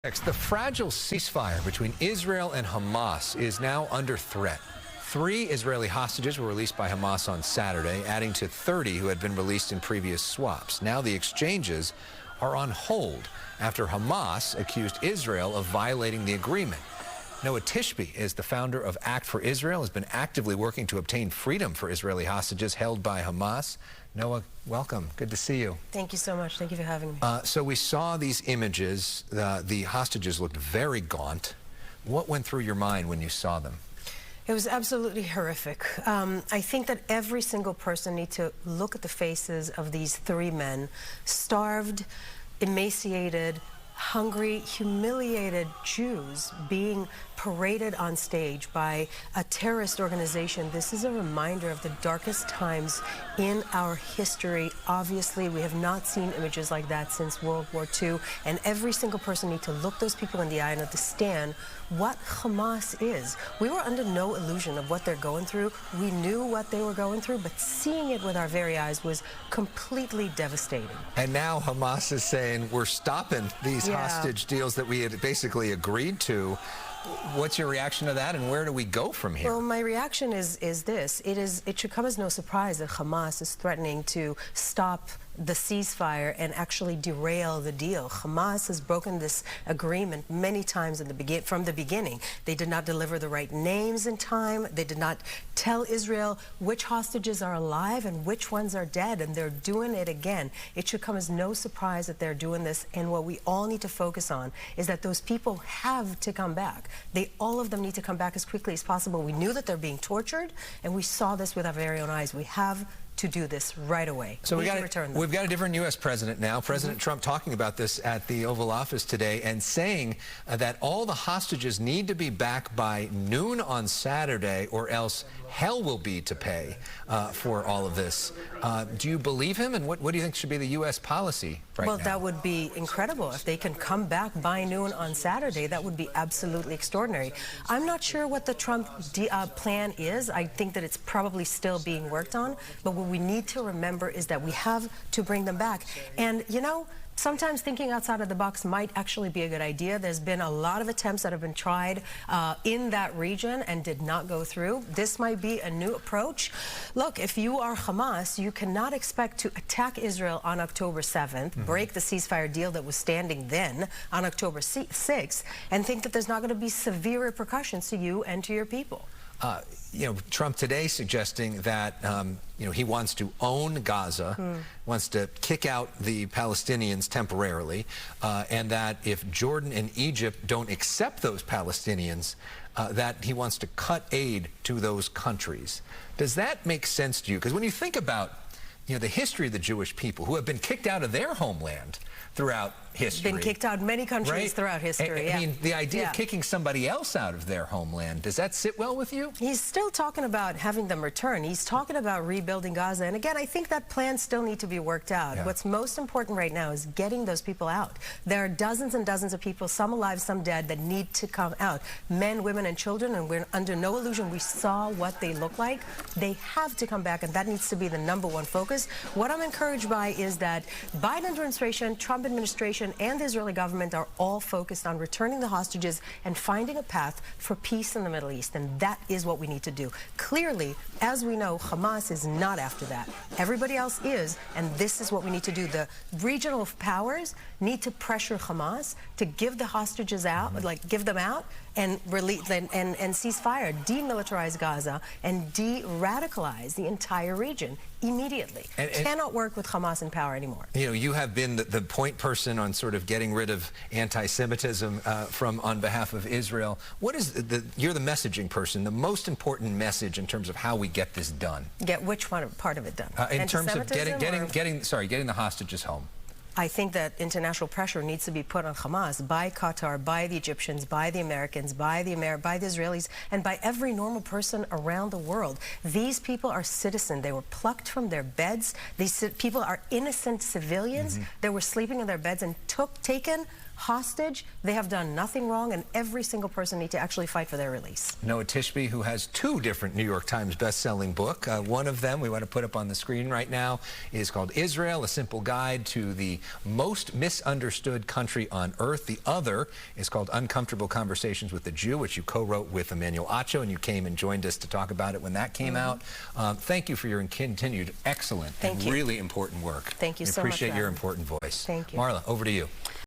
The fragile ceasefire between Israel and Hamas is now under threat. 3 Israeli hostages were released by Hamas on Saturday, adding to 30 who had been released in previous swaps. Now the exchanges are on hold after Hamas accused Israel of violating the agreement. Noa Tishby is the founder of Act for Israel, has been actively working to obtain freedom for Israeli hostages held by Hamas. Noa, welcome. Good to see you. Thank you so much. Thank you for having me. So we saw these images. The hostages looked very gaunt. What went through your mind when you saw them? It was absolutely horrific. I think that every single person needs to look at the faces of these 3 men, starved, emaciated, hungry, humiliated Jews being paraded on stage by a terrorist organization. This is a reminder of the darkest times in our history. Obviously, we have not seen images like that since World War II, and every single person needs to look those people in the eye and understand what Hamas is. We were under no illusion of what they're going through. We knew what they were going through, but seeing it with our very eyes was completely devastating. And now Hamas is saying we're stopping these hostage deals that we had basically agreed to. What's your reaction to that, and where do we go from here? Well, my reaction is this. It should come as no surprise that Hamas is threatening to stop the ceasefire and actually derail the deal. Hamas has broken this agreement many times from the beginning. They did not deliver the right names in time. They did not tell Israel which hostages are alive and which ones are dead, and they're doing it again. It should come as no surprise that they're doing this, and what we all need to focus on is that those people have to come back. All of them need to come back as quickly as possible. We knew that they're being tortured, and we saw this with our very own eyes. We have to do this right away. So we've got a different U.S. president now. President Trump talking about this at the Oval Office today and saying that all the hostages need to be back by noon on Saturday, or else hell will be to pay for all of this. Do you believe him, and what do you think should be the U.S. policy right now? Well, that would be incredible. If they can come back by noon on Saturday, that would be absolutely extraordinary. I'm not sure what the Trump plan is. I think that it's probably still being worked on, but what we need to remember is that we have to bring them back. And, you know, sometimes thinking outside of the box might actually be a good idea. There's been a lot of attempts that have been tried in that region and did not go through. This might be a new approach. Look, if you are Hamas, you cannot expect to attack Israel on October 7th, break the ceasefire deal that was standing then on October 6th, and think that there's not going to be severe repercussions to you and to your people. You know, Trump today suggesting that, you know, he wants to own Gaza, wants to kick out the Palestinians temporarily, and that if Jordan and Egypt don't accept those Palestinians, that he wants to cut aid to those countries. Does that make sense to you? Because when you think about, you know, the history of the Jewish people who have been kicked out of their homeland throughout history. Been kicked out many countries throughout history. I mean, the idea of kicking somebody else out of their homeland, does that sit well with you? He's still talking about having them return. He's talking about rebuilding Gaza. And again, I think that plans still need to be worked out. What's most important right now is getting those people out. There are dozens and dozens of people, some alive, some dead, that need to come out. Men, women, and children, and we're under no illusion. We saw what they look like. They have to come back, and that needs to be the #1 focus. What I'm encouraged by is that Biden administration, Trump administration, and the Israeli government are all focused on returning the hostages and finding a path for peace in the Middle East, and that is what we need to do. Clearly, as we know, Hamas is not after that. Everybody else is, and this is what we need to do. The regional powers need to pressure Hamas to give the hostages out, like give them out, and release and ceasefire, demilitarize Gaza, and de-radicalize the entire region immediately. Cannot work with Hamas in power anymore. You know, you have been the point person on sort of getting rid of anti-Semitism on behalf of Israel. What is you're the messaging person, the most important message in terms of how we get this done? Get which part of it done? In terms of getting the hostages home. I think that international pressure needs to be put on Hamas by Qatar, by the Egyptians, by the Americans, by the Israelis, and by every normal person around the world. These people are citizens. They were plucked from their beds. These people are innocent civilians that were sleeping in their beds and taken hostage. They have done nothing wrong, and every single person needs to actually fight for their release. Noa Tishby, who has 2 different New York Times best-selling books. One of them we want to put up on the screen right now is called Israel, A Simple Guide to the Most Misunderstood Country on Earth. The other is called Uncomfortable Conversations with the Jew, which you co-wrote with Emmanuel Acho, and you came and joined us to talk about it when that came out. Thank you for your continued excellent and really important work. Thank you so much. Appreciate your important voice. Thank you. Marla, over to you.